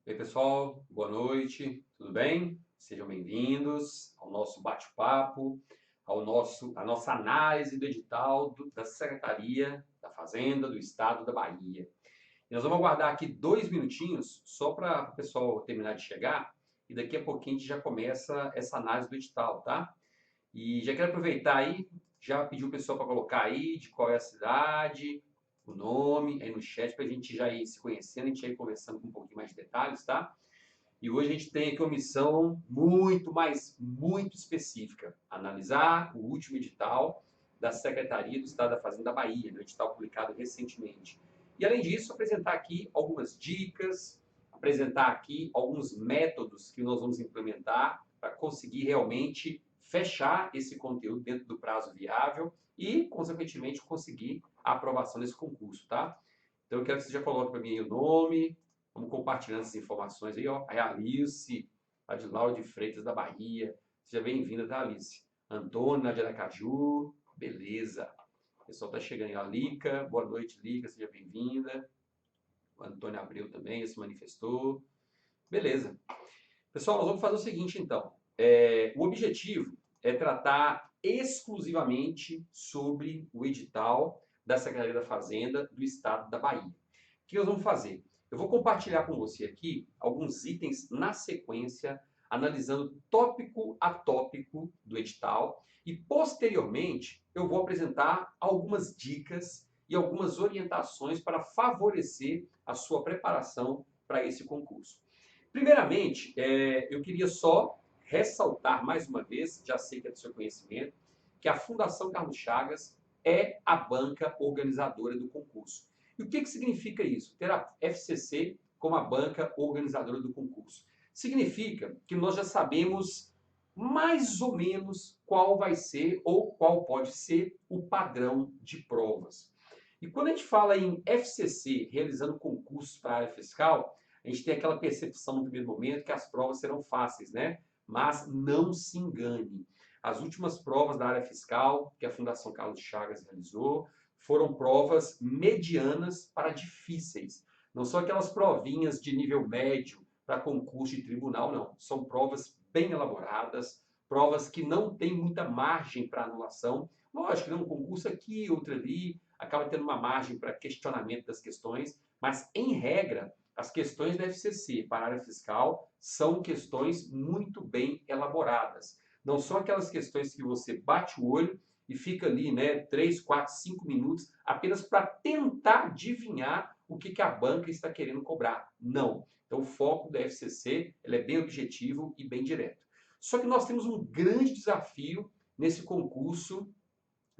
E aí, pessoal, boa noite, tudo bem? Sejam bem-vindos ao nosso bate-papo, à nossa análise do edital da Secretaria da Fazenda do Estado da Bahia. E nós vamos aguardar aqui 2 minutinhos só para o pessoal terminar de chegar e daqui a pouquinho a gente já começa essa análise do edital, tá? E já quero aproveitar aí, já pedir o pessoal para colocar aí de qual é a cidade, o nome aí no chat para a gente já ir se conhecendo, a gente já ir conversando com um pouquinho mais de detalhes, tá? E hoje a gente tem aqui uma missão muito, mas muito específica: analisar o último edital da Secretaria do Estado da Fazenda da Bahia, no edital publicado recentemente. E além disso, apresentar aqui algumas dicas, apresentar aqui alguns métodos que nós vamos implementar para conseguir realmente fechar esse conteúdo dentro do prazo viável e, consequentemente, conseguir a aprovação desse concurso, tá? Então eu quero que você já coloque para mim aí o nome, vamos compartilhando essas informações aí, ó. A Alice, Adilau de Freitas da Bahia. Seja bem-vinda, tá, Alice? Antônia de Aracaju. Beleza. O pessoal tá chegando aí. A Lica. Boa noite, Lica. Seja bem-vinda. O Antônio Abreu também se manifestou. Beleza. Pessoal, nós vamos fazer o seguinte, então. O objetivo é tratar exclusivamente sobre o edital da Secretaria da Fazenda do Estado da Bahia. O que nós vamos fazer? Eu vou compartilhar com você aqui alguns itens na sequência, analisando tópico a tópico do edital e, posteriormente, eu vou apresentar algumas dicas e algumas orientações para favorecer a sua preparação para esse concurso. Primeiramente, eu queria só ressaltar mais uma vez, já sei que é do seu conhecimento, que a Fundação Carlos Chagas é a banca organizadora do concurso. E o que significa isso? Ter a FCC como a banca organizadora do concurso. Significa que nós já sabemos mais ou menos qual vai ser ou qual pode ser o padrão de provas. E quando a gente fala em FCC realizando concursos para a área fiscal, a gente tem aquela percepção no primeiro momento que as provas serão fáceis, né? Mas não se engane. As últimas provas da área fiscal que a Fundação Carlos Chagas realizou foram provas medianas para difíceis. Não são aquelas provinhas de nível médio para concurso de tribunal, não. São provas bem elaboradas, provas que não têm muita margem para anulação. Lógico, né? Um concurso aqui, outro ali, acaba tendo uma margem para questionamento das questões, mas, em regra, as questões da FCC para a área fiscal são questões muito bem elaboradas. Não são aquelas questões que você bate o olho e fica ali, né, 3, 4, 5 minutos apenas para tentar adivinhar o que a banca está querendo cobrar. Não. Então, o foco da FCC é bem objetivo e bem direto. Só que nós temos um grande desafio nesse concurso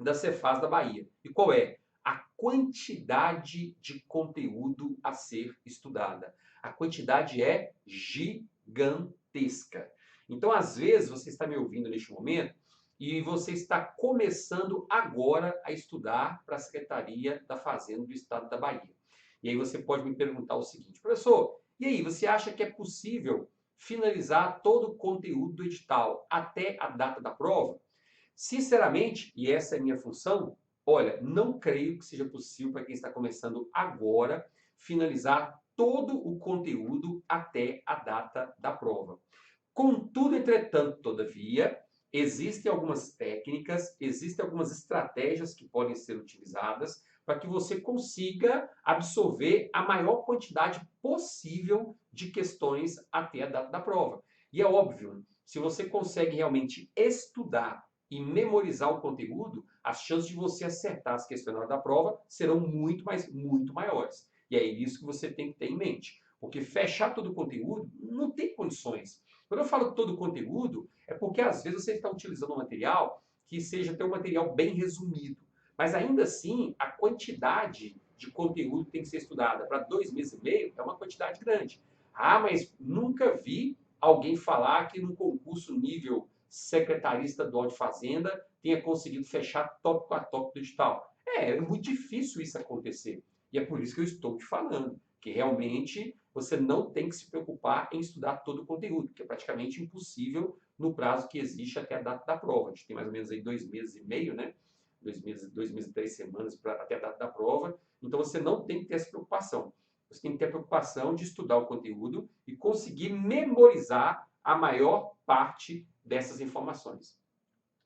da Cefaz da Bahia. E qual é? A quantidade de conteúdo a ser estudada. A quantidade é gigantesca. Então, às vezes, você está me ouvindo neste momento e você está começando agora a estudar para a Secretaria da Fazenda do Estado da Bahia. E aí você pode me perguntar o seguinte: professor, e aí, você acha que é possível finalizar todo o conteúdo do edital até a data da prova? Sinceramente, e essa é a minha função, olha, não creio que seja possível para quem está começando agora finalizar todo o conteúdo até a data da prova. Contudo, entretanto, todavia, existem algumas técnicas, existem algumas estratégias que podem ser utilizadas para que você consiga absorver a maior quantidade possível de questões até a data da prova. E é óbvio, se você consegue realmente estudar e memorizar o conteúdo, as chances de você acertar as questões na hora da prova serão muito, mas muito maiores. E é isso que você tem que ter em mente. Porque fechar todo o conteúdo não tem condições. Quando eu falo todo o conteúdo, é porque às vezes você está utilizando um material que seja até um material bem resumido. Mas ainda assim, a quantidade de conteúdo que tem que ser estudada para 2 meses e meio é uma quantidade grande. Ah, mas nunca vi alguém falar que num concurso nível secretaria estadual de fazenda tenha conseguido fechar tópico a tópico do edital. É muito difícil isso acontecer. E é por isso que eu estou te falando, que realmente você não tem que se preocupar em estudar todo o conteúdo, que é praticamente impossível no prazo que existe até a data da prova. A gente tem mais ou menos aí 2 meses e meio, né? 2 meses e 3 semanas até a data da prova. Então você não tem que ter essa preocupação. você tem que ter a preocupação de estudar o conteúdo e conseguir memorizar a maior parte dessas informações.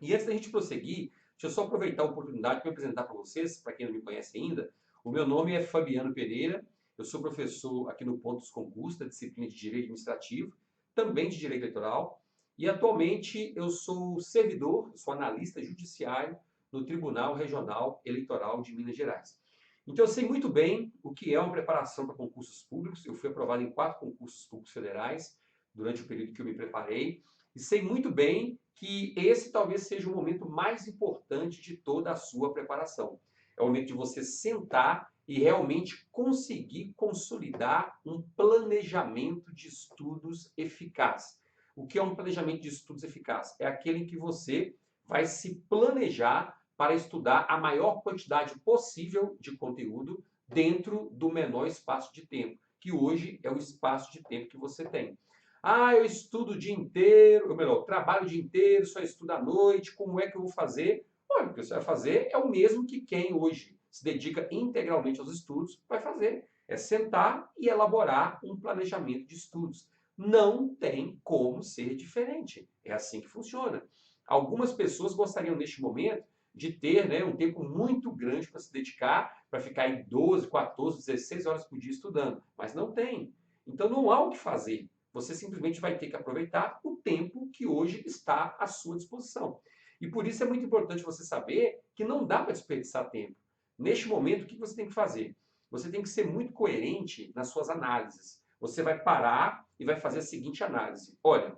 E antes da gente prosseguir, deixa eu só aproveitar a oportunidade para apresentar para vocês, para quem não me conhece ainda. O meu nome é Fabiano Pereira, eu sou professor aqui no Pontos Concurso, da disciplina de Direito Administrativo, também de Direito Eleitoral, e atualmente eu sou servidor, sou analista judiciário no Tribunal Regional Eleitoral de Minas Gerais. Então eu sei muito bem o que é uma preparação para concursos públicos, eu fui aprovado em 4 concursos públicos federais durante o período que eu me preparei, e sei muito bem que esse talvez seja o momento mais importante de toda a sua preparação. É o momento de você sentar e realmente conseguir consolidar um planejamento de estudos eficaz. O que é um planejamento de estudos eficaz? É aquele em que você vai se planejar para estudar a maior quantidade possível de conteúdo dentro do menor espaço de tempo, que hoje é o espaço de tempo que você tem. Ah, eu estudo o dia inteiro, ou melhor, trabalho o dia inteiro, só estudo à noite, como é que eu vou fazer? Olha, o que você vai fazer é o mesmo que quem hoje se dedica integralmente aos estudos vai fazer. É sentar e elaborar um planejamento de estudos. Não tem como ser diferente. É assim que funciona. Algumas pessoas gostariam, neste momento, de ter, né, um tempo muito grande para se dedicar, para ficar em 12, 14, 16 horas por dia estudando. Mas não tem. Então não há o que fazer. Você simplesmente vai ter que aproveitar o tempo que hoje está à sua disposição. E por isso é muito importante você saber que não dá para desperdiçar tempo. Neste momento, o que você tem que fazer? Você tem que ser muito coerente nas suas análises. Você vai parar e vai fazer a seguinte análise. Olha,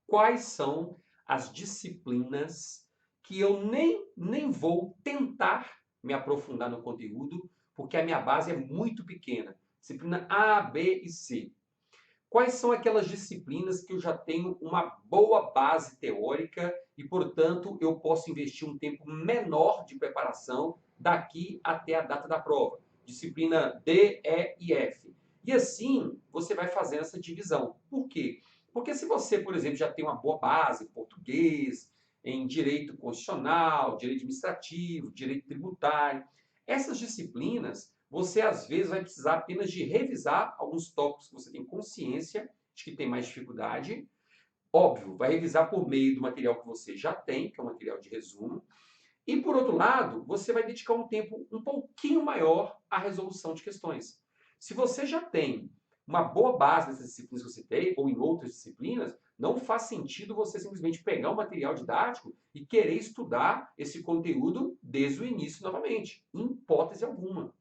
quais são as disciplinas que eu nem vou tentar me aprofundar no conteúdo, porque a minha base é muito pequena. Disciplina A, B e C. Quais são aquelas disciplinas que eu já tenho uma boa base teórica e, portanto, eu posso investir um tempo menor de preparação daqui até a data da prova? Disciplina D, E e F. E assim você vai fazendo essa divisão. Por quê? Porque se você, por exemplo, já tem uma boa base em português, em direito constitucional, direito administrativo, direito tributário, essas disciplinas você às vezes vai precisar apenas de revisar alguns tópicos que você tem consciência de que tem mais dificuldade. Óbvio, vai revisar por meio do material que você já tem, que é o material de resumo. E por outro lado, você vai dedicar um tempo um pouquinho maior à resolução de questões. Se você já tem uma boa base nessas disciplinas que você tem, ou em outras disciplinas, não faz sentido você simplesmente pegar o material didático e querer estudar esse conteúdo desde o início novamente, em hipótese alguma.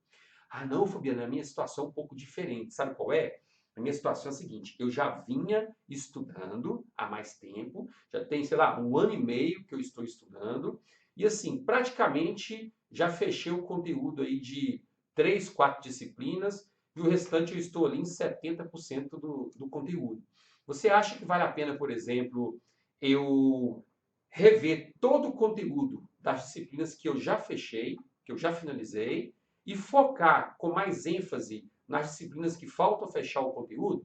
Ah, não, Fabiana, a minha situação é um pouco diferente. Sabe qual é? A minha situação é a seguinte: eu já vinha estudando há mais tempo, já tem, sei lá, 1 ano e meio que eu estou estudando, e assim, praticamente já fechei o conteúdo aí de 3, 4 disciplinas, e o restante eu estou ali em 70% do conteúdo. Você acha que vale a pena, por exemplo, eu rever todo o conteúdo das disciplinas que eu já fechei, que eu já finalizei, e focar com mais ênfase nas disciplinas que faltam fechar o conteúdo?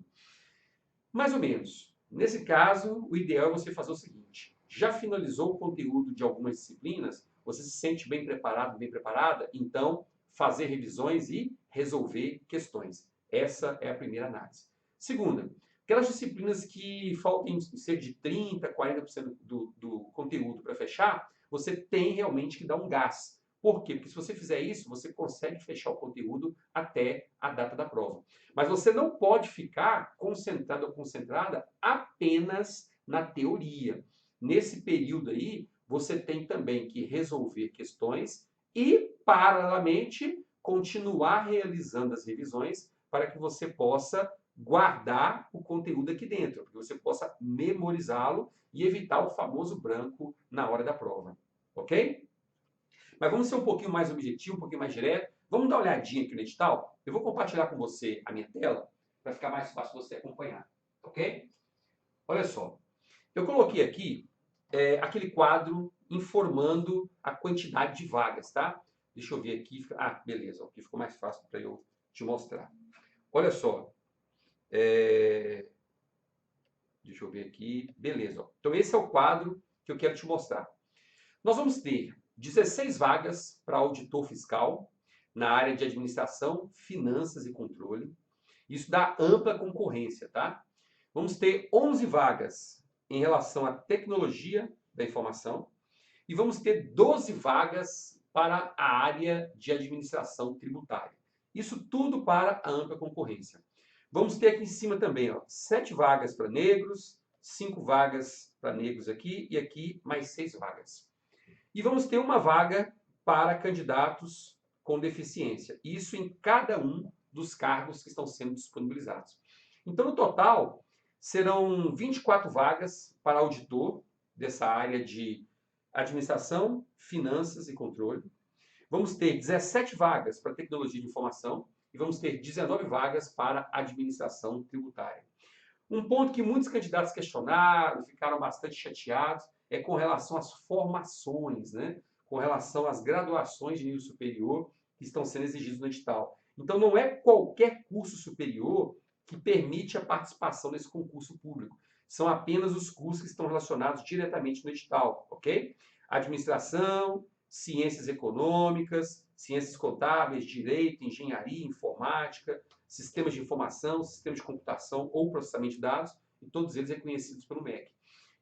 Mais ou menos. Nesse caso, o ideal é você fazer o seguinte: já finalizou o conteúdo de algumas disciplinas? Você se sente bem preparado, bem preparada? Então, fazer revisões e resolver questões. Essa é a primeira análise. Segunda, aquelas disciplinas que faltam cerca de 30%, 40% do conteúdo para fechar, você tem realmente que dar um gás. Por quê? Porque se você fizer isso, você consegue fechar o conteúdo até a data da prova. Mas você não pode ficar concentrado ou concentrada apenas na teoria. Nesse período aí, você tem também que resolver questões e, paralelamente, continuar realizando as revisões para que você possa guardar o conteúdo aqui dentro, para que você possa memorizá-lo e evitar o famoso branco na hora da prova. Ok? Mas vamos ser um pouquinho mais objetivo, um pouquinho mais direto. Vamos dar uma olhadinha aqui no edital? Eu vou compartilhar com você a minha tela para ficar mais fácil você acompanhar. Ok? Olha só. Eu coloquei aqui aquele quadro informando a quantidade de vagas, tá? Deixa eu ver aqui. Ah, beleza. Aqui ficou mais fácil para eu te mostrar. Olha só. Deixa eu ver aqui. Beleza. Então, esse é o quadro que eu quero te mostrar. Nós vamos ter 16 vagas para auditor fiscal, na área de administração, finanças e controle. Isso dá ampla concorrência, tá? Vamos ter 11 vagas em relação à tecnologia da informação e vamos ter 12 vagas para a área de administração tributária. Isso tudo para a ampla concorrência. Vamos ter aqui em cima também, ó, 7 vagas para negros, 5 vagas para negros aqui e aqui mais 6 vagas. E vamos ter uma vaga para candidatos com deficiência. Isso em cada um dos cargos que estão sendo disponibilizados. Então, no total, serão 24 vagas para auditor dessa área de administração, finanças e controle. Vamos ter 17 vagas para tecnologia de informação e vamos ter 19 vagas para administração tributária. Um ponto que muitos candidatos questionaram, ficaram bastante chateados, é com relação às formações, né? Com relação às graduações de nível superior que estão sendo exigidas no edital. Então, não é qualquer curso superior que permite a participação nesse concurso público. São apenas os cursos que estão relacionados diretamente no edital, ok? Administração, ciências econômicas, ciências contábeis, direito, engenharia, informática, sistemas de informação, sistemas de computação ou processamento de dados, e todos eles reconhecidos pelo MEC.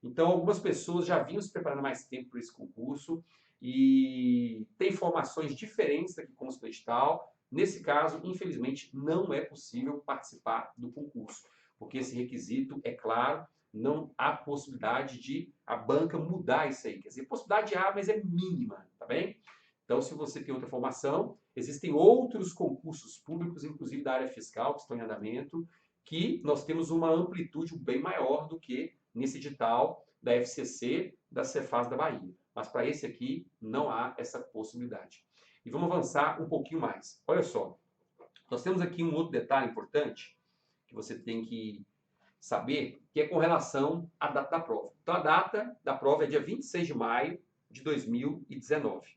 Então, algumas pessoas já vinham se preparando mais tempo para esse concurso e tem formações diferentes daqui como no edital. Nesse caso, infelizmente, não é possível participar do concurso, porque esse requisito, é claro, não há possibilidade de a banca mudar isso aí. Quer dizer, possibilidade há, mas é mínima, tá bem? Então, se você tem outra formação, existem outros concursos públicos, inclusive da área fiscal, que estão em andamento, que nós temos uma amplitude bem maior do que nesse edital da FCC, da Cefaz da Bahia. Mas para esse aqui, não há essa possibilidade. E vamos avançar um pouquinho mais. Olha só, nós temos aqui um outro detalhe importante que você tem que saber, que é com relação à data da prova. Então, a data da prova é dia 26 de maio de 2019.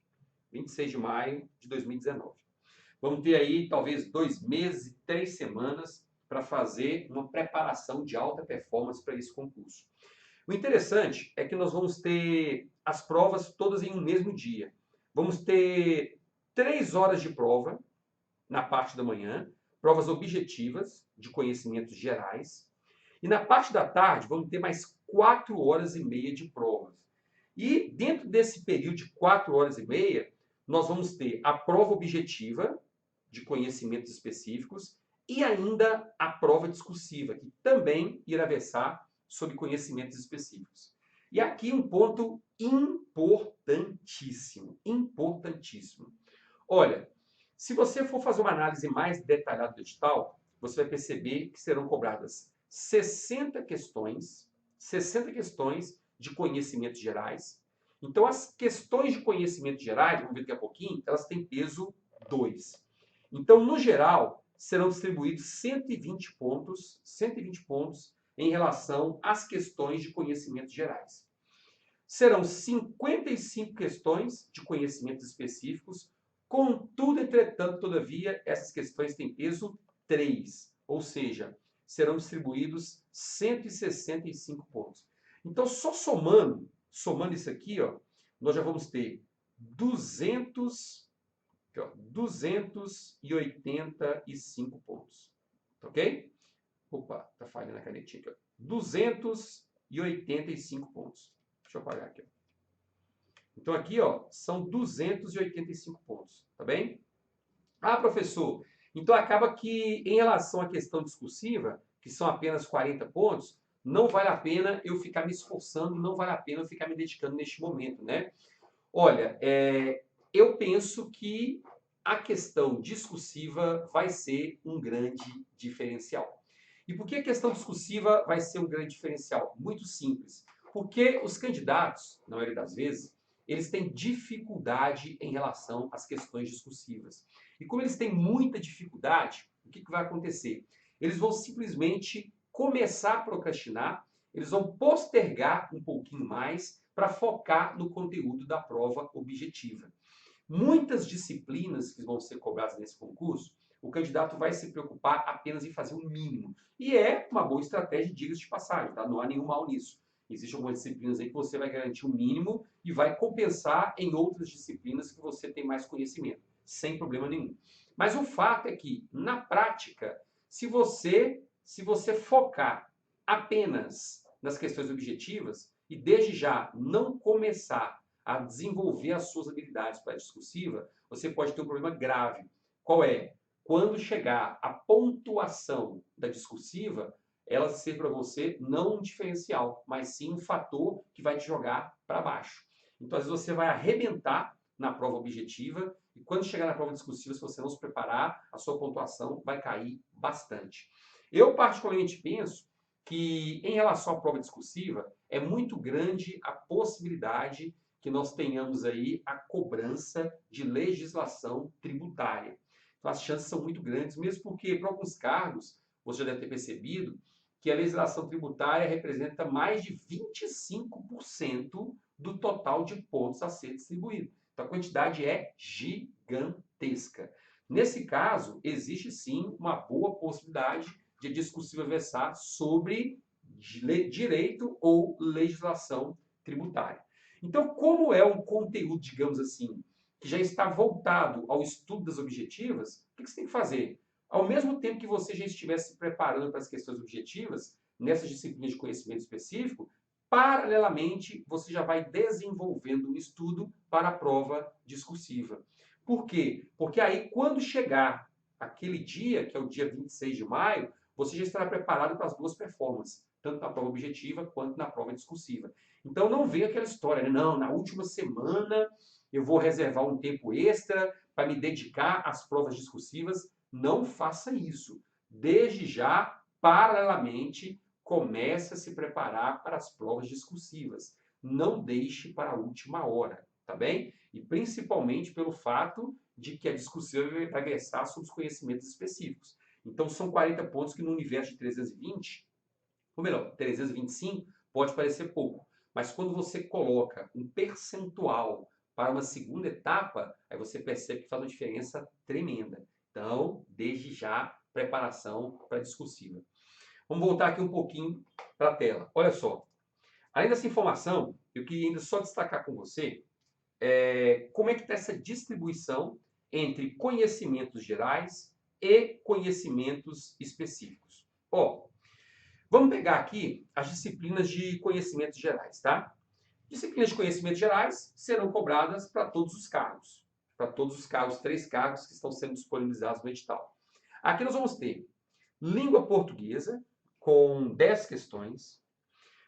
26 de maio de 2019. Vamos ter aí, talvez, 2 meses e 3 semanas para fazer uma preparação de alta performance para esse concurso. O interessante é que nós vamos ter as provas todas em um mesmo dia. Vamos ter 3 horas de prova na parte da manhã, provas objetivas de conhecimentos gerais. E na parte da tarde vamos ter mais 4 horas e meia de provas. E dentro desse período de 4 horas e meia, nós vamos ter a prova objetiva de conhecimentos específicos e ainda a prova discursiva, que também irá versar sobre conhecimentos específicos. E aqui um ponto importantíssimo, importantíssimo. Olha, se você for fazer uma análise mais detalhada do edital, você vai perceber que serão cobradas 60 questões de conhecimentos gerais. Então, as questões de conhecimentos gerais, vamos ver daqui a pouquinho, elas têm peso 2. Então, no geral, serão distribuídos 120 pontos em relação às questões de conhecimentos gerais. Serão 55 questões de conhecimentos específicos, contudo, entretanto, todavia, essas questões têm peso 3, ou seja, serão distribuídos 165 pontos. Então, só somando isso aqui, ó, nós já vamos ter 285 pontos. Ok? Opa, tá falhando a canetinha aqui. Ó. 285 pontos. Deixa eu apagar aqui. Ó. Então, aqui, ó, são 285 pontos. Tá bem? Ah, professor, então acaba que em relação à questão discursiva, que são apenas 40 pontos, não vale a pena eu ficar me esforçando, não vale a pena eu ficar me dedicando neste momento, né? Olha, eu penso que a questão discursiva vai ser um grande diferencial. E por que a questão discursiva vai ser um grande diferencial? Muito simples. Porque os candidatos, na maioria das vezes, eles têm dificuldade em relação às questões discursivas. E como eles têm muita dificuldade, o que vai acontecer? Eles vão simplesmente começar a procrastinar, eles vão postergar um pouquinho mais para focar no conteúdo da prova objetiva. Muitas disciplinas que vão ser cobradas nesse concurso, o candidato vai se preocupar apenas em fazer o mínimo. E é uma boa estratégia, diga-se de passagem, tá? Não há nenhum mal nisso. Existem algumas disciplinas aí que você vai garantir o mínimo e vai compensar em outras disciplinas que você tem mais conhecimento. sem problema nenhum. Mas o fato é que, na prática, se você focar apenas nas questões objetivas e desde já não começar a desenvolver as suas habilidades para a discursiva, você pode ter um problema grave. Qual é? Quando chegar a pontuação da discursiva, ela ser para você não um diferencial, mas sim um fator que vai te jogar para baixo. Então, às vezes, você vai arrebentar na prova objetiva e quando chegar na prova discursiva, se você não se preparar, a sua pontuação vai cair bastante. Eu, particularmente, penso que, em relação à prova discursiva, é muito grande a possibilidade que nós tenhamos aí a cobrança de legislação tributária. Então, as chances são muito grandes, mesmo porque, para alguns cargos, você já deve ter percebido, que a legislação tributária representa mais de 25% do total de pontos a ser distribuído. Então, a quantidade é gigantesca. Nesse caso, existe sim uma boa possibilidade de a discursiva versar sobre direito ou legislação tributária. Então, como é um conteúdo, digamos assim, que já está voltado ao estudo das objetivas, o que você tem que fazer? Ao mesmo tempo que você já estiver se preparando para as questões objetivas, nessas disciplinas de conhecimento específico, paralelamente você já vai desenvolvendo um estudo para a prova discursiva. Por quê? Porque aí, quando chegar aquele dia, que é o dia 26 de maio, você já estará preparado para as duas performances, tanto na prova objetiva quanto na prova discursiva. Então não vem aquela história, né? Não, na última semana eu vou reservar um tempo extra para me dedicar às provas discursivas. Não faça isso. Desde já, paralelamente, comece a se preparar para as provas discursivas. Não deixe para a última hora, tá bem? E principalmente pelo fato de que a discursiva vai versar sobre os conhecimentos específicos. Então são 40 pontos que no universo de 320, ou melhor, 325, pode parecer pouco. Mas quando você coloca um percentual para uma segunda etapa, aí você percebe que faz uma diferença tremenda. Então, desde já, preparação para a discursiva. Vamos voltar aqui um pouquinho para a tela. Olha só. Além dessa informação, eu queria ainda só destacar com você como é que está essa distribuição entre conhecimentos gerais e conhecimentos específicos. Ó, vamos pegar aqui as disciplinas de conhecimentos gerais, tá? Disciplinas de conhecimentos gerais serão cobradas para todos os cargos. Para todos os cargos, 3 cargos que estão sendo disponibilizados no edital. Aqui nós vamos ter língua portuguesa, com 10 questões.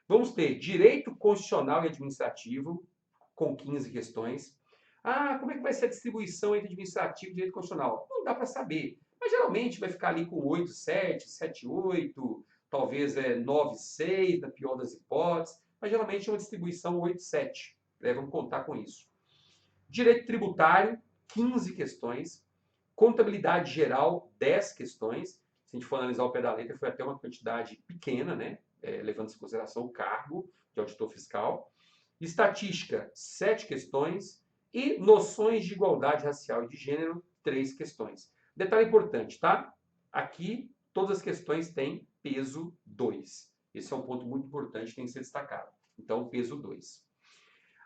Vamos ter direito constitucional e administrativo, com 15 questões. Ah, como é que vai ser a distribuição entre administrativo e direito constitucional? Não dá para saber. Mas geralmente vai ficar ali com 8, 7, 7, 8, talvez 9, 6, na pior das hipóteses. Mas geralmente é uma distribuição 8, 7. Vamos contar com isso. Direito tributário, 15 questões. Contabilidade geral, 10 questões. Se a gente for analisar o pé da letra, foi até uma quantidade pequena, né? Levando em consideração o cargo de auditor fiscal. Estatística, 7 questões. E noções de igualdade racial e de gênero, 3 questões. Detalhe importante, tá? Aqui, todas as questões têm peso 2. Esse é um ponto muito importante que tem que ser destacado. Então, peso 2.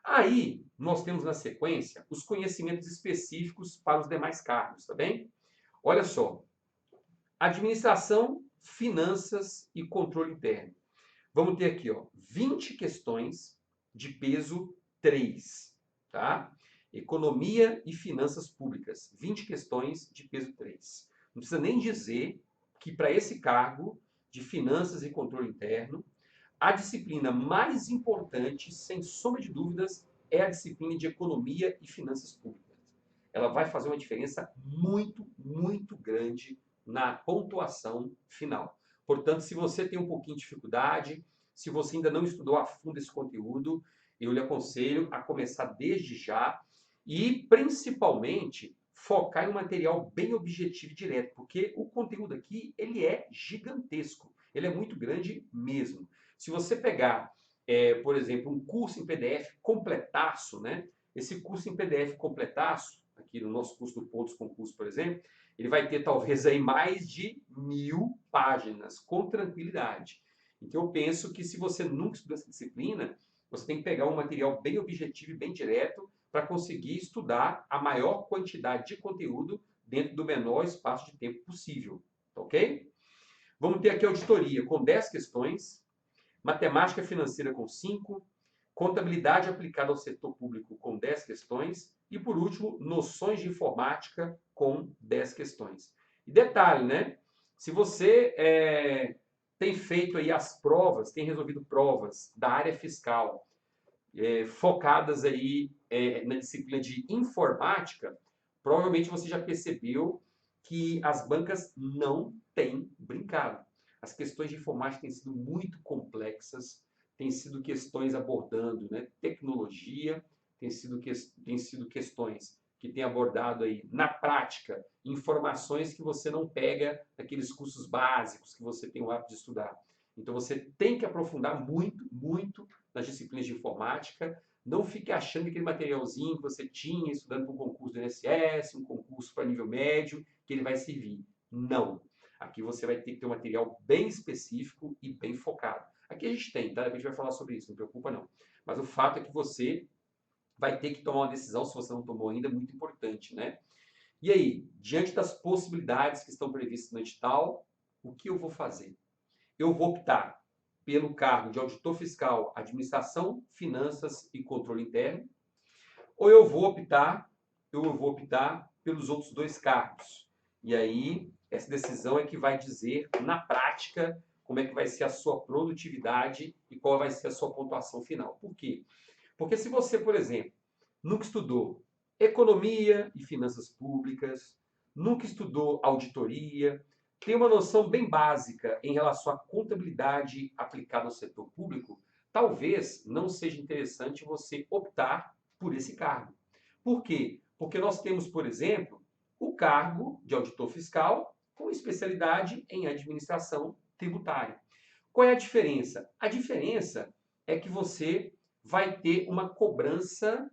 Aí, nós temos na sequência os conhecimentos específicos para os demais cargos, tá bem? Olha só. Administração, finanças e controle interno. Vamos ter aqui, ó, 20 questões de peso 3, tá? Economia e finanças públicas, 20 questões de peso 3. Não precisa nem dizer que para esse cargo de finanças e controle interno, a disciplina mais importante, sem sombra de dúvidas, é a disciplina de economia e finanças públicas. Ela vai fazer uma diferença muito, muito grande na pontuação final. Portanto, se você tem um pouquinho de dificuldade, se você ainda não estudou a fundo esse conteúdo, eu lhe aconselho a começar desde já e, principalmente, focar em um material bem objetivo e direto, porque o conteúdo aqui ele é gigantesco, ele é muito grande mesmo. Se você pegar, por exemplo, um curso em PDF completaço, né? Esse curso em PDF completaço, aqui no nosso curso do Pontos Concurso, por exemplo, ele vai ter talvez aí mais de 1000 páginas, com tranquilidade. Então eu penso que se você nunca estudou essa disciplina, você tem que pegar um material bem objetivo e bem direto para conseguir estudar a maior quantidade de conteúdo dentro do menor espaço de tempo possível, ok? Vamos ter aqui auditoria com 10 questões, matemática financeira com 5, contabilidade aplicada ao setor público com 10 questões e, por último, noções de informática com 10 questões. E detalhe, né? Se você tem feito aí as provas, tem resolvido provas da área fiscal, focadas aí na disciplina de informática, provavelmente você já percebeu que as bancas não têm brincado. As questões de informática têm sido muito complexas, têm sido questões abordando, né, tecnologia, têm sido questões que têm abordado aí, na prática, informações que você não pega naqueles cursos básicos que você tem o hábito de estudar. Então você tem que aprofundar muito, muito nas disciplinas de informática. Não fique achando que aquele materialzinho que você tinha estudando para um concurso do INSS, um concurso para nível médio, que ele vai servir. Não. Aqui você vai ter que ter um material bem específico e bem focado. Aqui a gente tem, tá? Depois a gente vai falar sobre isso, não preocupa não. Mas o fato é que você vai ter que tomar uma decisão, se você não tomou ainda, muito importante, né? E aí, diante das possibilidades que estão previstas no edital, o que eu vou fazer? Eu vou optar pelo cargo de auditor fiscal, administração, finanças e controle interno, ou eu vou optar pelos outros dois cargos. E aí, essa decisão é que vai dizer, na prática, como é que vai ser a sua produtividade e qual vai ser a sua pontuação final. Por quê? Porque se você, por exemplo, nunca estudou economia e finanças públicas, nunca estudou auditoria, tem uma noção bem básica em relação à contabilidade aplicada ao setor público, talvez não seja interessante você optar por esse cargo. Por quê? Porque nós temos, por exemplo, o cargo de auditor fiscal com especialidade em administração tributária. Qual é a diferença? A diferença é que você vai ter uma cobrança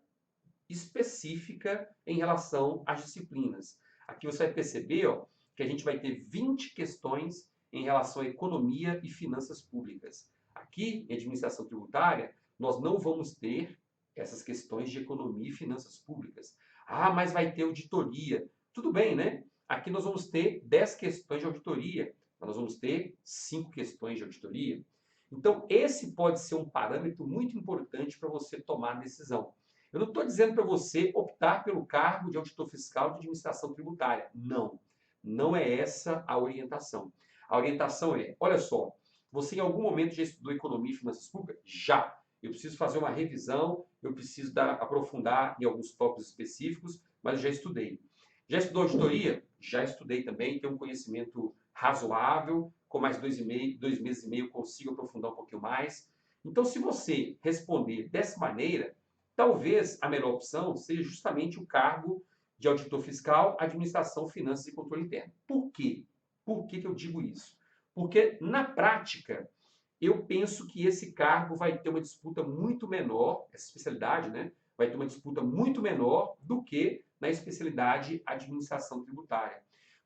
específica em relação às disciplinas. Aqui você vai perceber, ó, que a gente vai ter 20 questões em relação à economia e finanças públicas. Aqui, em administração tributária, nós não vamos ter essas questões de economia e finanças públicas. Ah, mas vai ter auditoria. Tudo bem, né? Aqui nós vamos ter 10 questões de auditoria, mas nós vamos ter 5 questões de auditoria. Então, esse pode ser um parâmetro muito importante para você tomar a decisão. Eu não estou dizendo para você optar pelo cargo de auditor fiscal de administração tributária. Não, não é essa a orientação. A orientação é, olha só, você em algum momento já estudou economia e finanças públicas? Já. Eu preciso fazer uma revisão, eu preciso aprofundar em alguns tópicos específicos, mas eu já estudei. Já estudou auditoria? Já estudei também, tenho um conhecimento razoável, com mais 2 meses e meio consigo aprofundar um pouquinho mais. Então, se você responder dessa maneira, talvez a melhor opção seja justamente o cargo de auditor fiscal, administração, finanças e controle interno. Por quê? Por que eu digo isso? Porque, na prática, eu penso que esse cargo vai ter uma disputa muito menor, essa especialidade, né? Vai ter uma disputa muito menor do que na especialidade administração tributária.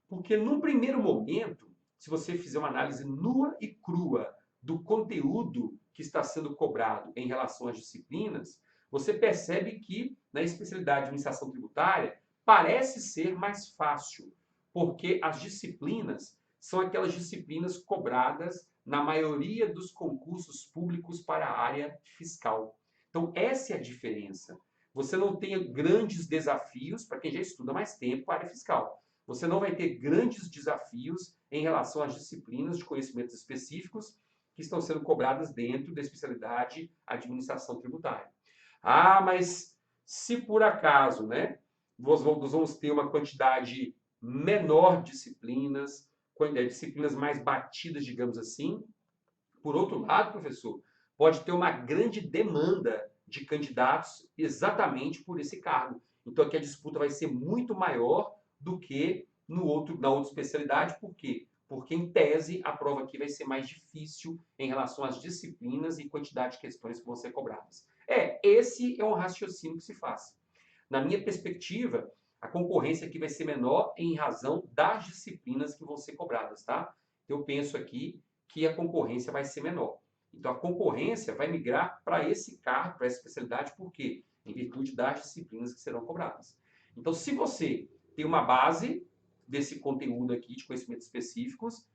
Porque, num primeiro momento, se você fizer uma análise nua e crua do conteúdo que está sendo cobrado em relação às disciplinas, você percebe que na especialidade de administração tributária parece ser mais fácil, porque as disciplinas são aquelas disciplinas cobradas na maioria dos concursos públicos para a área fiscal. Então, essa é a diferença. Você não tem grandes desafios para quem já estuda mais tempo para a área fiscal. Você não vai ter grandes desafios em relação às disciplinas de conhecimentos específicos que estão sendo cobradas dentro da especialidade administração tributária. Ah, mas se por acaso, né, nós vamos ter uma quantidade menor de disciplinas, disciplinas mais batidas, digamos assim. Por outro lado, professor, pode ter uma grande demanda de candidatos exatamente por esse cargo. Então aqui a disputa vai ser muito maior do que na outra especialidade. Por quê? Porque, em tese, a prova aqui vai ser mais difícil em relação às disciplinas e quantidade de questões que vão ser cobradas. Esse é um raciocínio que se faz. Na minha perspectiva, a concorrência aqui vai ser menor em razão das disciplinas que vão ser cobradas, tá? Eu penso aqui que a concorrência vai ser menor. Então, a concorrência vai migrar para esse cargo, para essa especialidade, por quê? em virtude das disciplinas que serão cobradas. Então, se você tem uma base desse conteúdo aqui de conhecimentos específicos,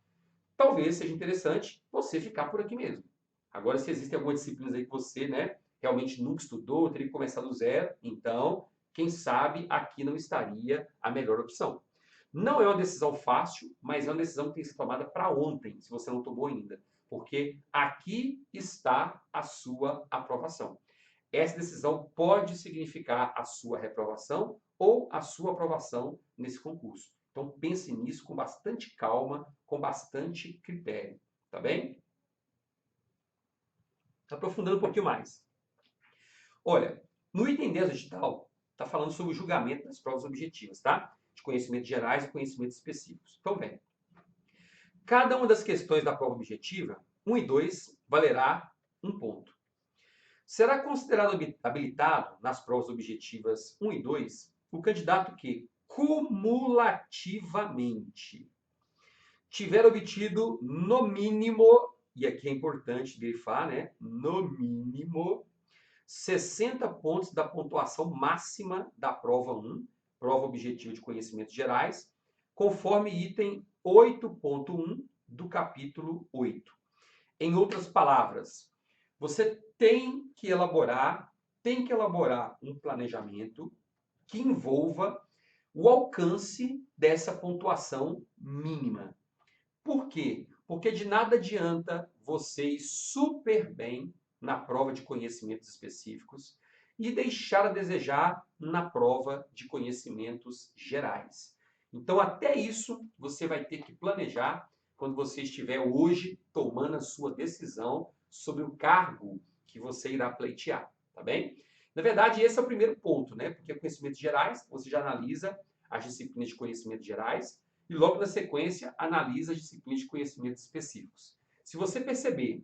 talvez seja interessante você ficar por aqui mesmo. Agora, se existem algumas disciplinas aí que você, né, realmente nunca estudou, teria que começar do zero, então, quem sabe aqui não estaria a melhor opção. Não é uma decisão fácil, mas é uma decisão que tem que ser tomada para ontem, se você não tomou ainda. Porque aqui está a sua aprovação. Essa decisão pode significar a sua reprovação ou a sua aprovação nesse concurso. Então pense nisso com bastante calma, com bastante critério, tá bem? Aprofundando um pouquinho mais. Olha, no item 10 digital, está falando sobre o julgamento das provas objetivas, tá? De conhecimentos gerais e conhecimentos específicos. Então, vem. Cada uma das questões da prova objetiva, 1 e 2, valerá 1 ponto. Será considerado habilitado nas provas objetivas 1 e 2 o candidato que, cumulativamente, tiver obtido no mínimo, e aqui é importante grifar, né? No mínimo, 60 pontos da pontuação máxima da prova 1, prova objetiva de conhecimentos gerais, conforme item 8.1 do capítulo 8. Em outras palavras, você tem que elaborar um planejamento que envolva o alcance dessa pontuação mínima. Por quê? Porque de nada adianta você ir super bem na prova de conhecimentos específicos e deixar a desejar na prova de conhecimentos gerais. Então, até isso você vai ter que planejar quando você estiver hoje tomando a sua decisão sobre o cargo que você irá pleitear, tá bem? Na verdade, esse é o primeiro ponto, né? Porque conhecimentos gerais, você já analisa as disciplinas de conhecimentos gerais e logo na sequência analisa as disciplinas de conhecimentos específicos. Se você perceber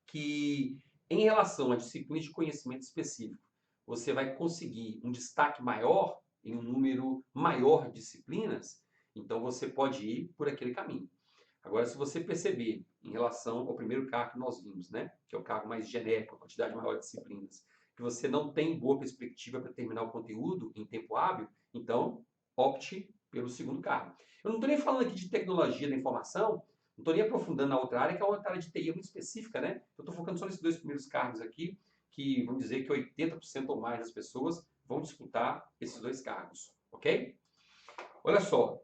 que em relação à disciplina de conhecimento específico, você vai conseguir um destaque maior em um número maior de disciplinas, então você pode ir por aquele caminho. Agora, se você perceber em relação ao primeiro cargo que nós vimos, né, que é o cargo mais genérico, a quantidade maior de disciplinas, que você não tem boa perspectiva para terminar o conteúdo em tempo hábil, então opte pelo segundo cargo. Eu não estou nem falando aqui de tecnologia da informação, não estou nem aprofundando na outra área, que é uma área de TI muito específica, né? Eu estou focando só nesses dois primeiros cargos aqui, que vamos dizer que 80% ou mais das pessoas vão disputar esses dois cargos, ok? Olha só,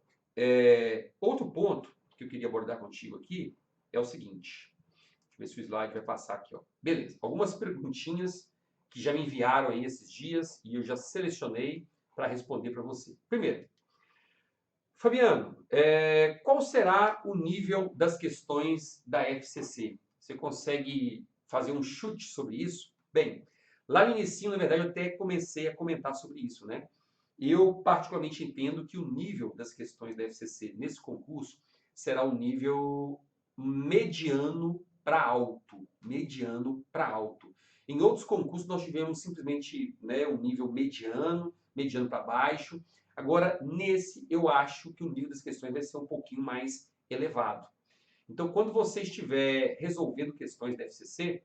outro ponto que eu queria abordar contigo aqui é o seguinte. Deixa eu ver se o slide vai passar aqui, ó. Beleza, algumas perguntinhas que já me enviaram aí esses dias e eu já selecionei para responder para você. Primeiro, Fabiano, qual será o nível das questões da FCC? Você consegue fazer um chute sobre isso? Bem, lá no início, na verdade, eu até comecei a comentar sobre isso, né? Eu particularmente entendo que o nível das questões da FCC nesse concurso será um nível mediano para alto, mediano para alto. Em outros concursos nós tivemos simplesmente, né, um nível mediano, mediano para baixo. Agora, nesse, eu acho que o nível das questões vai ser um pouquinho mais elevado. Então, quando você estiver resolvendo questões da FCC,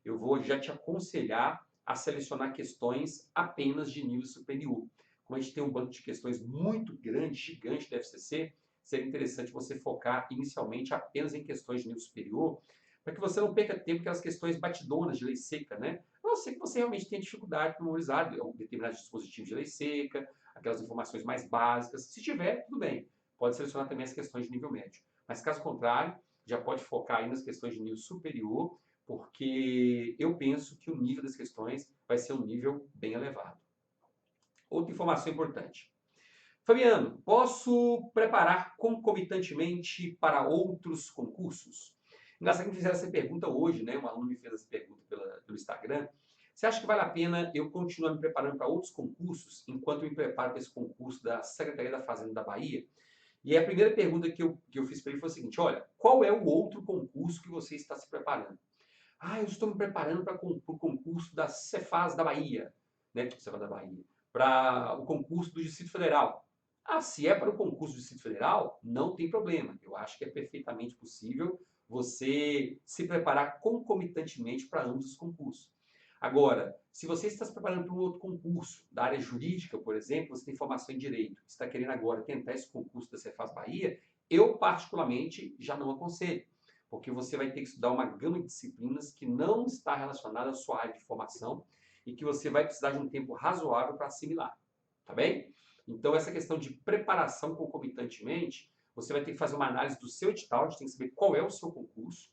eu vou já te aconselhar a selecionar questões apenas de nível superior. Como a gente tem um banco de questões muito grande, gigante da FCC, seria interessante você focar inicialmente apenas em questões de nível superior, para que você não perca tempo com aquelas questões batidonas de lei seca, né? A não ser que você realmente tenha dificuldade para memorizar determinados dispositivos de lei seca, aquelas informações mais básicas. Se tiver, tudo bem. Pode selecionar também as questões de nível médio. Mas caso contrário, já pode focar aí nas questões de nível superior, porque eu penso que o nível das questões vai ser um nível bem elevado. Outra informação importante. Fabiano, posso preparar concomitantemente para outros concursos? Engraçado que me fizeram essa pergunta hoje, né? Um aluno me fez essa pergunta pelo Instagram. Você acha que vale a pena eu continuar me preparando para outros concursos enquanto eu me preparo para esse concurso da Secretaria da Fazenda da Bahia? E a primeira pergunta que eu fiz para ele foi a seguinte: olha, qual é o outro concurso que você está se preparando? Ah, eu estou me preparando para o concurso da Cefaz da Bahia, né? Cefaz da Bahia, para o concurso do Distrito Federal. Ah, se é para o concurso do Distrito Federal, não tem problema. Eu acho que é perfeitamente possível você se preparar concomitantemente para ambos os concursos. Agora, se você está se preparando para um outro concurso, da área jurídica, por exemplo, você tem formação em direito, está querendo agora tentar esse concurso da Cefaz Bahia, eu particularmente já não aconselho, porque você vai ter que estudar uma gama de disciplinas que não está relacionada à sua área de formação e que você vai precisar de um tempo razoável para assimilar, tá bem? Então, essa questão de preparação concomitantemente, você vai ter que fazer uma análise do seu edital, a gente tem que saber qual é o seu concurso,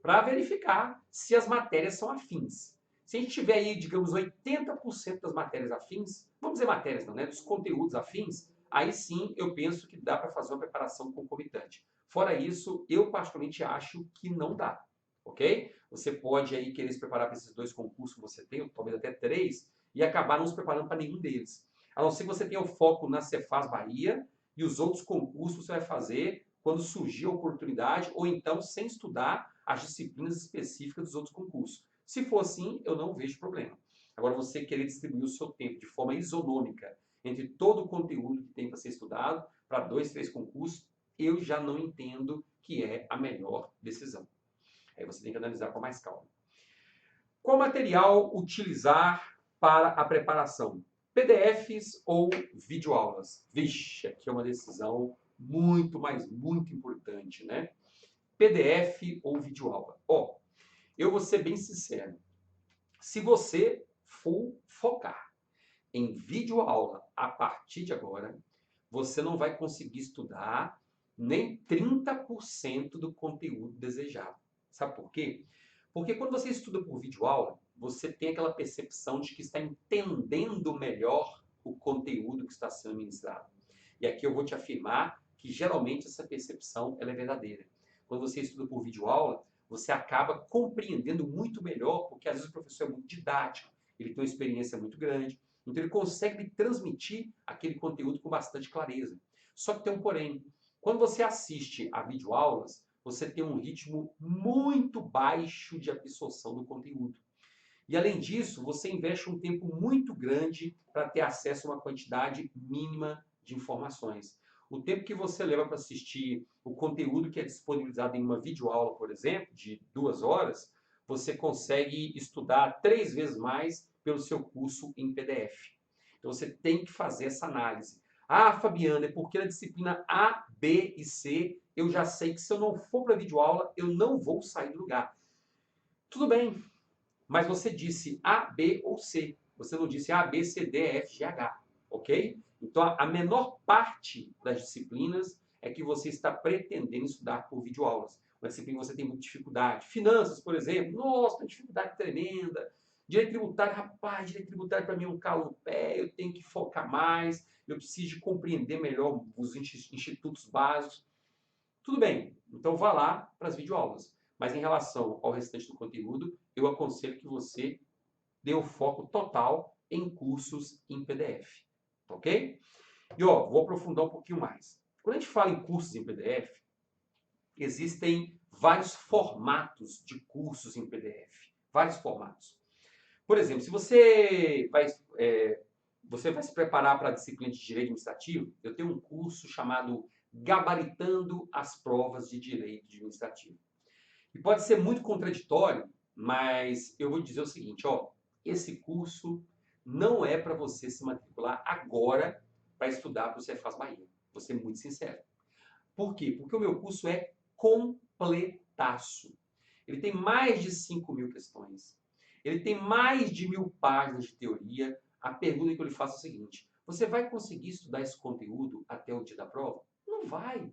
para verificar se as matérias são afins. Se a gente tiver aí, digamos, 80% das matérias afins, vamos dizer matérias não, né? Dos conteúdos afins, aí sim eu penso que dá para fazer uma preparação concomitante. Fora isso, eu particularmente acho que não dá, ok? Você pode aí querer se preparar para esses 2 concursos que você tem, ou talvez até 3, e acabar não se preparando para nenhum deles. A não ser que você tenha o foco na Cefaz Bahia e os outros concursos você vai fazer quando surgir a oportunidade, ou então sem estudar as disciplinas específicas dos outros concursos. Se for assim, eu não vejo problema. Agora, você querer distribuir o seu tempo de forma isonômica entre todo o conteúdo que tem para ser estudado, para 2, 3 concursos, eu já não entendo que é a melhor decisão. Aí você tem que analisar com mais calma. Qual material utilizar para a preparação? PDFs ou videoaulas? Vixe, aqui é uma decisão muito, mas muito importante, né? PDF ou videoaula? Ó, eu vou ser bem sincero. Se você for focar em videoaula a partir de agora, você não vai conseguir estudar nem 30% do conteúdo desejado. Sabe por quê? Porque quando você estuda por videoaula, você tem aquela percepção de que está entendendo melhor o conteúdo que está sendo ministrado. E aqui eu vou te afirmar que geralmente essa percepção ela é verdadeira. Quando você estuda por videoaula, você acaba compreendendo muito melhor, porque às vezes o professor é muito didático, ele tem uma experiência muito grande, então ele consegue transmitir aquele conteúdo com bastante clareza. Só que tem um porém. Quando você assiste a videoaulas, você tem um ritmo muito baixo de absorção do conteúdo. E além disso, você investe um tempo muito grande para ter acesso a uma quantidade mínima de informações. O tempo que você leva para assistir o conteúdo que é disponibilizado em uma videoaula, por exemplo, de 2 horas, você consegue estudar 3 vezes mais pelo seu curso em PDF. Então você tem que fazer essa análise. Ah, Fabiana, é porque na disciplina A, B e C eu já sei que se eu não for para a videoaula, eu não vou sair do lugar. Tudo bem, mas você disse A, B ou C. Você não disse A, B, C, D, E, F, G, H. Ok? Então, a menor parte das disciplinas é que você está pretendendo estudar por videoaulas. Uma disciplina que você tem muita dificuldade. Finanças, por exemplo. Nossa, tem dificuldade tremenda. Direito tributário, rapaz, direito tributário para mim é um calo no pé, eu tenho que focar mais, eu preciso compreender melhor os institutos básicos. Tudo bem, então vá lá para as videoaulas. Mas em relação ao restante do conteúdo, eu aconselho que você dê o foco total em cursos em PDF. Ok? E ó, vou aprofundar um pouquinho mais. Quando a gente fala em cursos em PDF, existem vários formatos de cursos em PDF. Vários formatos. Por exemplo, se você vai se preparar para a disciplina de Direito Administrativo, eu tenho um curso chamado Gabaritando as Provas de Direito Administrativo. E pode ser muito contraditório, mas eu vou dizer o seguinte, ó, esse curso não é para você se matricular agora para estudar para o Cefaz Bahia. Vou ser muito sincero. Por quê? Porque o meu curso é completaço. Ele tem mais de 5.000 questões. Ele tem mais de 1.000 páginas de teoria. A pergunta que eu lhe faço é a seguinte: você vai conseguir estudar esse conteúdo até o dia da prova? Não vai.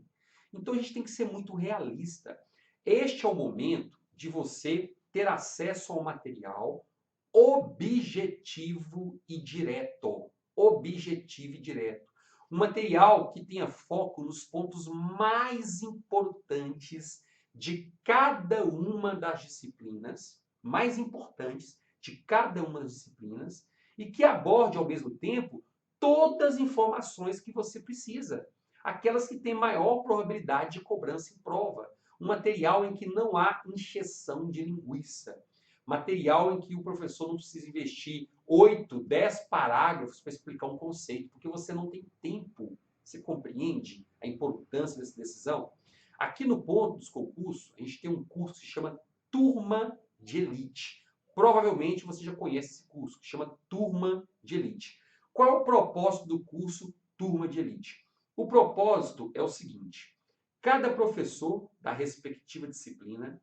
Então a gente tem que ser muito realista. Este é o momento de você ter acesso ao material objetivo e direto. Objetivo e direto. Um material que tenha foco nos pontos mais importantes de cada uma das disciplinas, mais importantes de cada uma das disciplinas, e que aborde ao mesmo tempo todas as informações que você precisa, aquelas que têm maior probabilidade de cobrança em prova, um material em que não há encheção de linguiça, material em que o professor não precisa investir 8, 10 parágrafos para explicar um conceito, porque você não tem tempo. Você compreende a importância dessa decisão? Aqui no ponto dos concursos, a gente tem um curso que se chama Turma de Elite. Provavelmente você já conhece esse curso, que chama Turma de Elite. Qual é o propósito do curso Turma de Elite? O propósito é o seguinte: cada professor da respectiva disciplina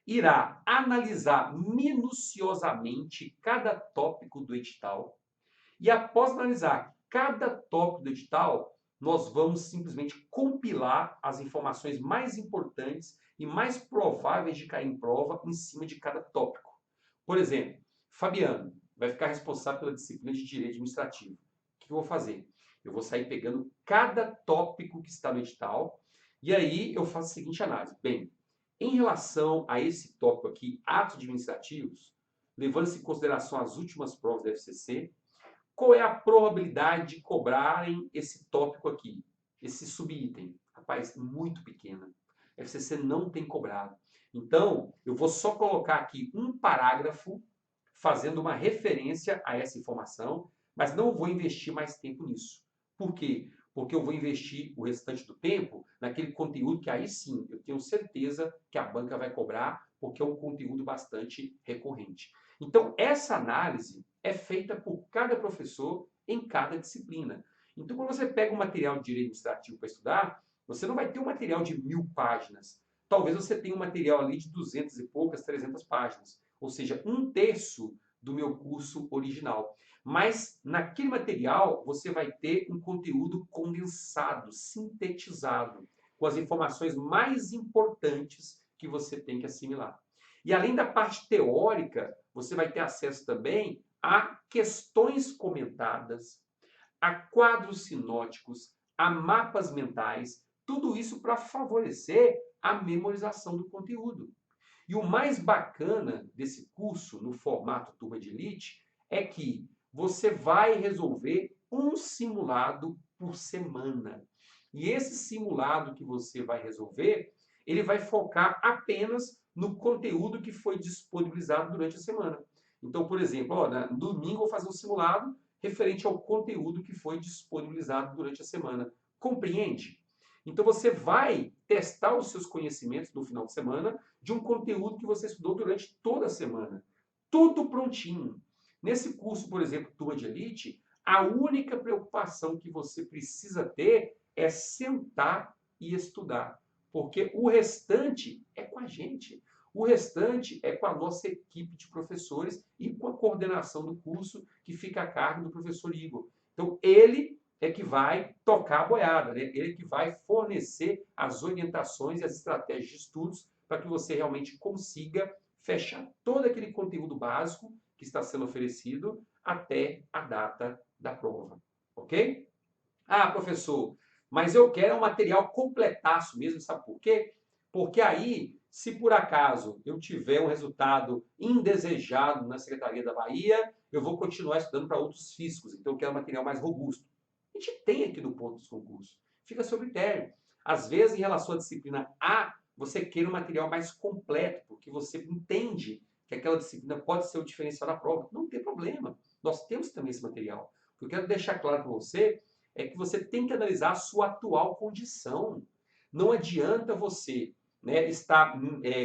irá analisar minuciosamente cada tópico do edital e, após analisar cada tópico do edital, nós vamos simplesmente compilar as informações mais importantes e mais prováveis de cair em prova em cima de cada tópico. Por exemplo, Fabiano vai ficar responsável pela disciplina de Direito Administrativo. O que eu vou fazer? Eu vou sair pegando cada tópico que está no edital e aí eu faço a seguinte análise. Bem, em relação a esse tópico aqui, atos administrativos, levando-se em consideração as últimas provas da FCC, qual é a probabilidade de cobrarem esse tópico aqui, esse subitem? Rapaz, muito pequena. A FCC não tem cobrado. Então, eu vou só colocar aqui um parágrafo fazendo uma referência a essa informação, mas não vou investir mais tempo nisso. Por quê? Porque eu vou investir o restante do tempo naquele conteúdo que aí sim eu tenho certeza que a banca vai cobrar, porque é um conteúdo bastante recorrente. Então, essa análise é feita por cada professor em cada disciplina. Então, quando você pega um material de direito administrativo para estudar, você não vai ter um material de 1000 páginas. Talvez você tenha um material ali de 200 e poucas, 300 páginas. Ou seja, 1/3 do meu curso original. Mas naquele material você vai ter um conteúdo condensado, sintetizado, com as informações mais importantes que você tem que assimilar. E além da parte teórica, você vai ter acesso também a questões comentadas, a quadros sinóticos, a mapas mentais, tudo isso para favorecer a memorização do conteúdo. E o mais bacana desse curso, no formato Turma de Elite, é que você vai resolver um simulado por semana. E esse simulado que você vai resolver, ele vai focar apenas no conteúdo que foi disponibilizado durante a semana. Então, por exemplo, no domingo eu vou fazer um simulado referente ao conteúdo que foi disponibilizado durante a semana. Compreende? Então você vai testar os seus conhecimentos no final de semana de um conteúdo que você estudou durante toda a semana. Tudo prontinho. Nesse curso, por exemplo, Turma de Elite, a única preocupação que você precisa ter é sentar e estudar. Porque o restante é com a gente. O restante é com a nossa equipe de professores e com a coordenação do curso que fica a cargo do professor Igor. Então, ele é que vai tocar a boiada, né? Ele é que vai fornecer as orientações e as estratégias de estudos para que você realmente consiga fechar todo aquele conteúdo básico que está sendo oferecido até a data da prova, ok? Ah, professor, mas eu quero um material completaço mesmo, sabe por quê? Porque aí, se por acaso eu tiver um resultado indesejado na Secretaria da Bahia, eu vou continuar estudando para outros fiscos, então eu quero um material mais robusto. A gente tem aqui no ponto dos concursos. Fica a seu critério. Às vezes, em relação à disciplina A, você quer um material mais completo, porque você entende que aquela disciplina pode ser o diferencial da prova. Não tem problema. Nós temos também esse material. O que eu quero deixar claro para você é que você tem que analisar a sua atual condição. Não adianta você, né, estar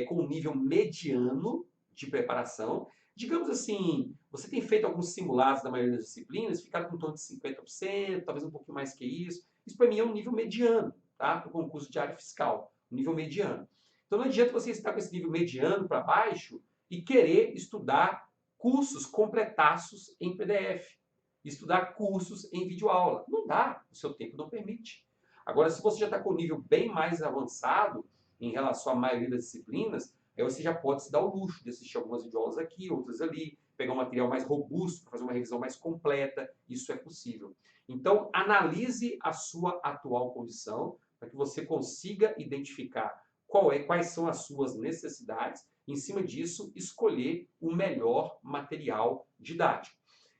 com um nível mediano de preparação. Digamos assim, você tem feito alguns simulados da maioria das disciplinas, ficaram com em torno de 50%, talvez um pouquinho mais que isso. Isso para mim é um nível mediano, tá? Para o concurso de área fiscal, um nível mediano. Então não adianta você estar com esse nível mediano para baixo e querer estudar cursos completaços em PDF, estudar cursos em videoaula. Não dá, o seu tempo não permite. Agora, se você já está com um nível bem mais avançado em relação à maioria das disciplinas, aí você já pode se dar o luxo de assistir algumas videoaulas aqui, outras ali, pegar um material mais robusto para fazer uma revisão mais completa. Isso é possível. Então, analise a sua atual condição para que você consiga identificar quais são as suas necessidades e, em cima disso, escolher o melhor material didático.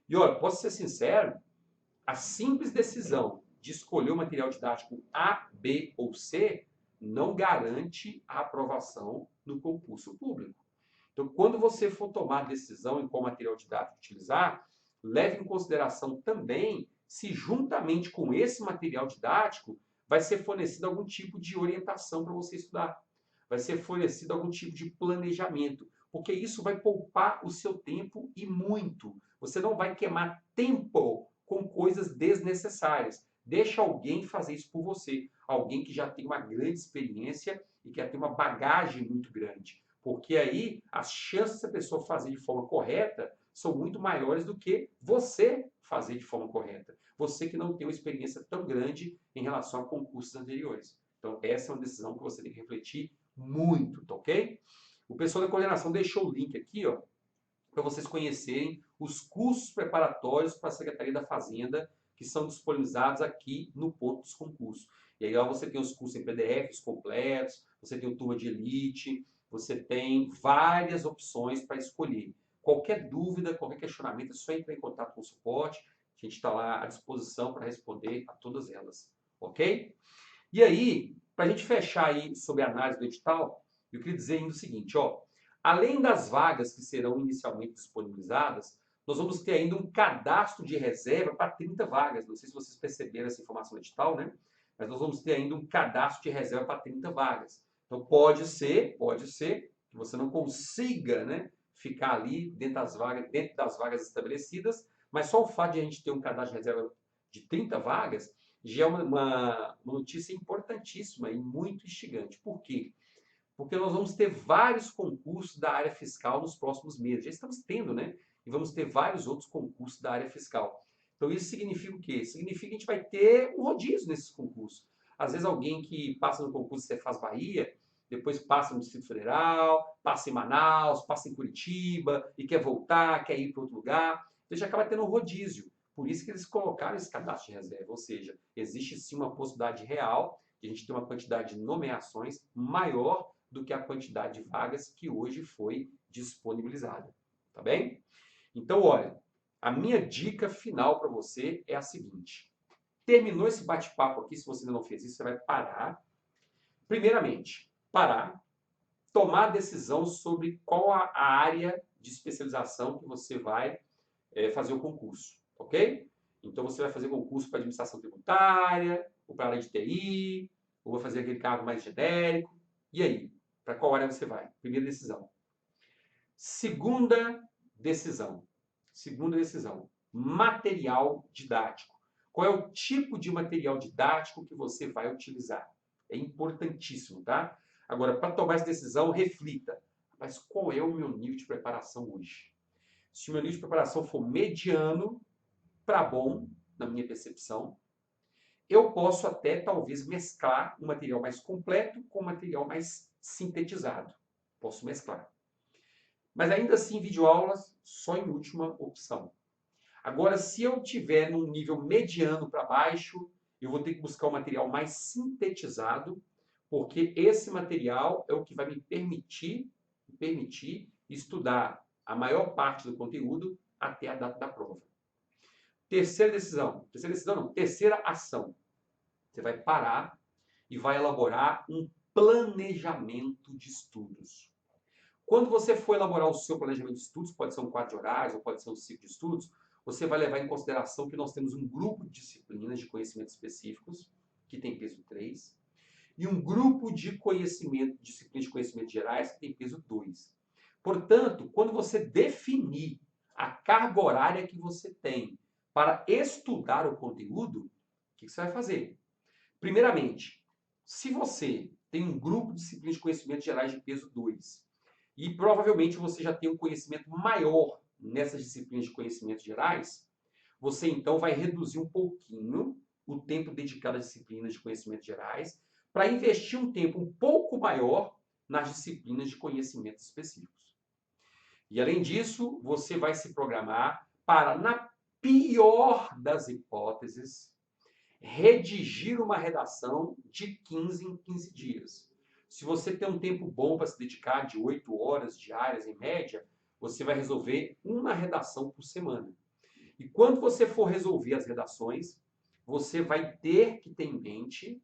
E olha, posso ser sincero, a simples decisão de escolher o material didático A, B ou C não garante a aprovação no concurso público. Então, quando você for tomar a decisão em qual material didático utilizar, leve em consideração também se juntamente com esse material didático vai ser fornecido algum tipo de orientação para você estudar. Vai ser fornecido algum tipo de planejamento. porque isso vai poupar o seu tempo e muito. Você não vai queimar tempo com coisas desnecessárias. Deixa alguém fazer isso por você. Alguém que já tem uma grande experiência e que já tem uma bagagem muito grande. Porque aí as chances da pessoa fazer de forma correta são muito maiores do que você fazer de forma correta. Você que não tem uma experiência tão grande em relação a concursos anteriores. Então, essa é uma decisão que você tem que refletir muito, tá ok? O pessoal da coordenação deixou o link aqui, ó, para vocês conhecerem os cursos preparatórios para a Secretaria da Fazenda que são disponibilizados aqui no ponto dos concursos. E aí ó, você tem os cursos em PDFs completos, você tem o Turma de Elite, você tem várias opções para escolher. Qualquer dúvida, qualquer questionamento, é só entrar em contato com o suporte. A gente está lá à disposição para responder a todas elas. Ok? E aí, para a gente fechar aí sobre a análise do edital, eu queria dizer ainda o seguinte, ó. Além das vagas que serão inicialmente disponibilizadas, nós vamos ter ainda um cadastro de reserva para 30 vagas. Não sei se vocês perceberam essa informação no edital, né? Mas nós vamos ter ainda um cadastro de reserva para 30 vagas. Então pode ser que você não consiga, né, ficar ali dentro das vagas estabelecidas, mas só o fato de a gente ter um cadastro de reserva de 30 vagas já é uma notícia importantíssima e muito instigante. Por quê? Porque nós vamos ter vários concursos da área fiscal nos próximos meses. Já estamos tendo, né? E vamos ter vários outros concursos da área fiscal. Então, isso significa o quê? Significa que a gente vai ter um rodízio nesses concursos. Às vezes, alguém que passa no concurso Cefaz Bahia, depois passa no Distrito Federal, passa em Manaus, passa em Curitiba e quer voltar, quer ir para outro lugar. Então, já acaba tendo um rodízio. Por isso que eles colocaram esse cadastro de reserva. Ou seja, existe sim uma possibilidade real de a gente ter uma quantidade de nomeações maior do que a quantidade de vagas que hoje foi disponibilizada. Tá bem? Então, olha, a minha dica final para você é a seguinte. Terminou esse bate-papo aqui, se você ainda não fez isso, você vai parar. Primeiramente, parar, tomar a decisão sobre qual a área de especialização que você vai fazer o concurso, ok? Então, você vai fazer concurso para administração tributária, ou para a área de TI, ou vai fazer aquele cargo mais genérico. E aí? Para qual área você vai? Primeira decisão. Segunda decisão. Segunda decisão. Material didático. Qual é o tipo de material didático que você vai utilizar? É importantíssimo, tá? Agora, para tomar essa decisão, reflita. Mas qual é o meu nível de preparação hoje? Se o meu nível de preparação for mediano para bom, na minha percepção, eu posso até, talvez, mesclar um material mais completo com um material mais sintetizado. Posso mesclar. Mas ainda assim, videoaulas só em última opção. Agora, se eu tiver num nível mediano para baixo, eu vou ter que buscar um material mais sintetizado, porque esse material é o que vai me permitir estudar a maior parte do conteúdo até a data da prova. Terceira decisão não, terceira ação. Você vai parar e vai elaborar um planejamento de estudos. Quando você for elaborar o seu planejamento de estudos, pode ser um quadro de horários ou pode ser um ciclo de estudos, você vai levar em consideração que nós temos um grupo de disciplinas de conhecimentos específicos, que tem peso 3, e um grupo de disciplinas de conhecimentos gerais, que tem peso 2. Portanto, quando você definir a carga horária que você tem para estudar o conteúdo, o que você vai fazer? Primeiramente, se você tem um grupo de disciplinas de conhecimentos gerais de peso 2, e provavelmente você já tem um conhecimento maior nessas disciplinas de conhecimentos gerais, você então vai reduzir um pouquinho o tempo dedicado às disciplinas de conhecimentos gerais para investir um tempo um pouco maior nas disciplinas de conhecimentos específicos. E além disso, você vai se programar para, na pior das hipóteses, redigir uma redação de 15 em 15 dias. Se você tem um tempo bom para se dedicar, de 8 horas diárias em média, você vai resolver uma redação por semana. E quando você for resolver as redações, você vai ter que ter em mente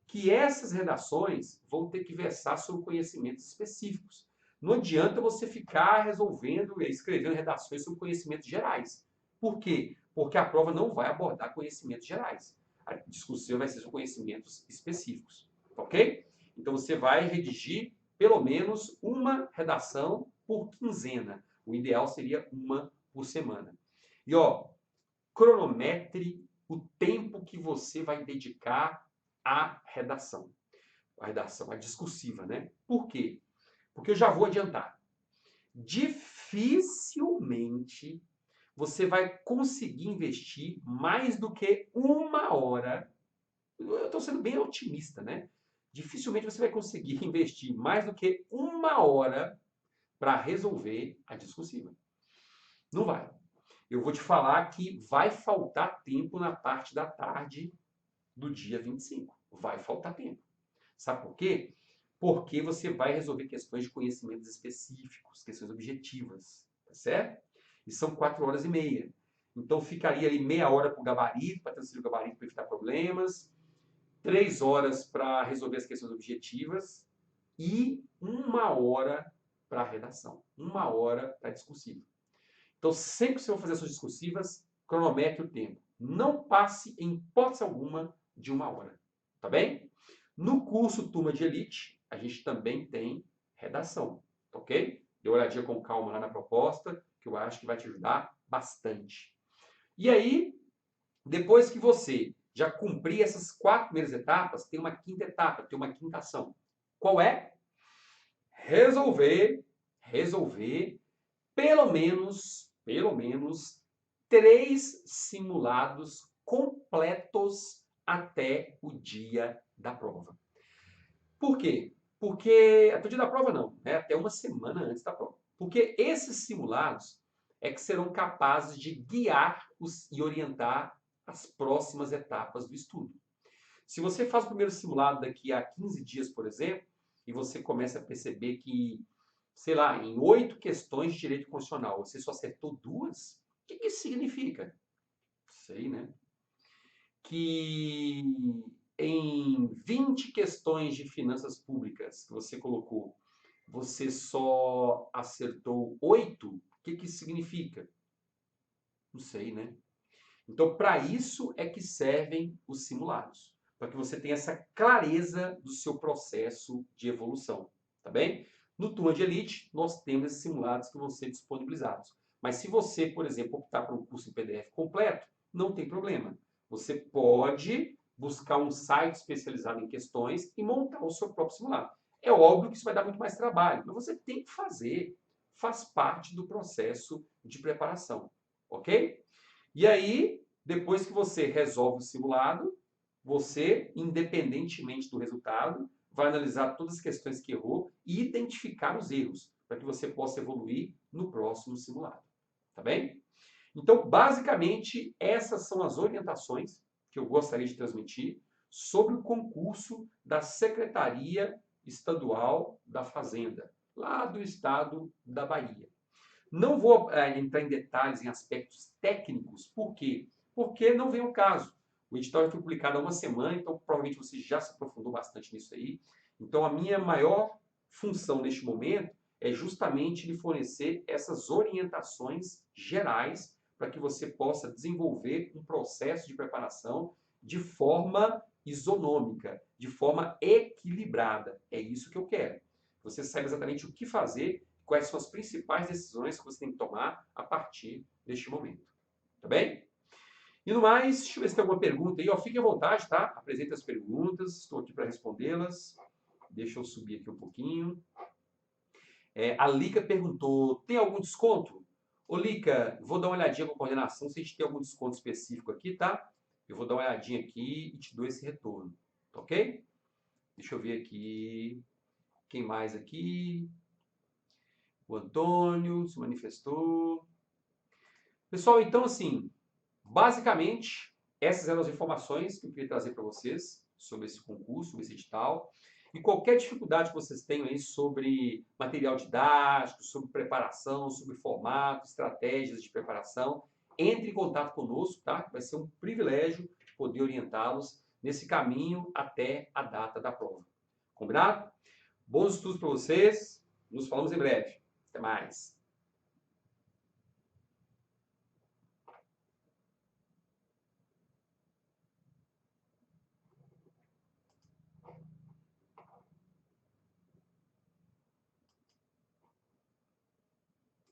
que essas redações vão ter que versar sobre conhecimentos específicos. Não adianta você ficar resolvendo e escrevendo redações sobre conhecimentos gerais. Por quê? Porque a prova não vai abordar conhecimentos gerais. A discussão vai ser sobre conhecimentos específicos. Ok? Então você vai redigir pelo menos uma redação por quinzena. O ideal seria uma por semana. E ó, cronometre o tempo que você vai dedicar à redação. A redação, a discursiva, né? Por quê? Porque eu já vou adiantar. Dificilmente você vai conseguir investir mais do que uma hora. Eu estou sendo bem otimista, né? Dificilmente você vai conseguir investir mais do que uma hora para resolver a discursiva. Não vai. Eu vou te falar que vai faltar tempo na parte da tarde do dia 25. Vai faltar tempo. Sabe por quê? Porque você vai resolver questões de conhecimentos específicos, questões objetivas, tá certo? E são 4 horas e meia. Então ficaria aí meia hora para o gabarito, para transferir o gabarito para evitar problemas, 3 horas para resolver as questões objetivas e uma hora para a redação, uma hora para a discursiva. Então, sempre que você for fazer suas discursivas, cronometre o tempo. Não passe, em hipótese alguma, de uma hora. Tá bem? No curso Turma de Elite, a gente também tem redação. Ok? Dê uma olhadinha com calma lá na proposta, que eu acho que vai te ajudar bastante. E aí, depois que você já cumprir essas 4 primeiras etapas, tem uma quinta etapa, tem uma quinta ação. Qual é? Resolver pelo menos 3 simulados completos até o dia da prova. Por quê? Porque até o dia da prova não, né? Até uma semana antes da prova. Porque esses simulados é que serão capazes de guiar e orientar as próximas etapas do estudo. Se você faz o primeiro simulado daqui a 15 dias, por exemplo, e você começa a perceber que, sei lá, em 8 questões de direito constitucional, você só acertou 2, o que isso significa? Sei, né? Que em 20 questões de finanças públicas que você colocou, você só acertou 8, o que isso significa? Não sei, né? Então, para isso é que servem os simulados, para que você tenha essa clareza do seu processo de evolução, tá bem? No Turma de Elite, nós temos esses simulados que vão ser disponibilizados. Mas se você, por exemplo, optar por um curso em PDF completo, não tem problema. Você pode buscar um site especializado em questões e montar o seu próprio simulado. É óbvio que isso vai dar muito mais trabalho, mas você tem que fazer. Faz parte do processo de preparação, ok? E aí, depois que você resolve o simulado, você, independentemente do resultado, vai analisar todas as questões que errou e identificar os erros, para que você possa evoluir no próximo simulado. Tá bem? Então, basicamente, essas são as orientações que eu gostaria de transmitir sobre o concurso da Secretaria Estadual da Fazenda, lá do estado da Bahia. Não vou entrar em detalhes, em aspectos técnicos. Por quê? Porque não vem o caso. O edital foi publicado há uma semana, então provavelmente você já se aprofundou bastante nisso aí. Então a minha maior função neste momento é justamente lhe fornecer essas orientações gerais para que você possa desenvolver um processo de preparação de forma isonômica, de forma equilibrada. É isso que eu quero. Você saiba exatamente o que fazer, quais são as principais decisões que você tem que tomar a partir deste momento. Tá bem? E no mais, deixa eu ver se tem alguma pergunta aí. Ó, fique à vontade, tá? Apresente as perguntas, estou aqui para respondê-las. Deixa eu subir aqui um pouquinho. A Lica perguntou, tem algum desconto? Ô Lica, vou dar uma olhadinha com a coordenação se a gente tem algum desconto específico aqui, tá? Eu vou dar uma olhadinha aqui e te dou esse retorno, tá ok? Deixa eu ver aqui. Quem mais aqui? O Antônio se manifestou. Pessoal, então assim, basicamente, essas eram as informações que eu queria trazer para vocês sobre esse concurso, sobre esse edital. E qualquer dificuldade que vocês tenham aí sobre material didático, sobre preparação, sobre formato, estratégias de preparação, entre em contato conosco, tá? Vai ser um privilégio poder orientá-los nesse caminho até a data da prova. Combinado? Bons estudos para vocês. Nos falamos em breve. Até mais.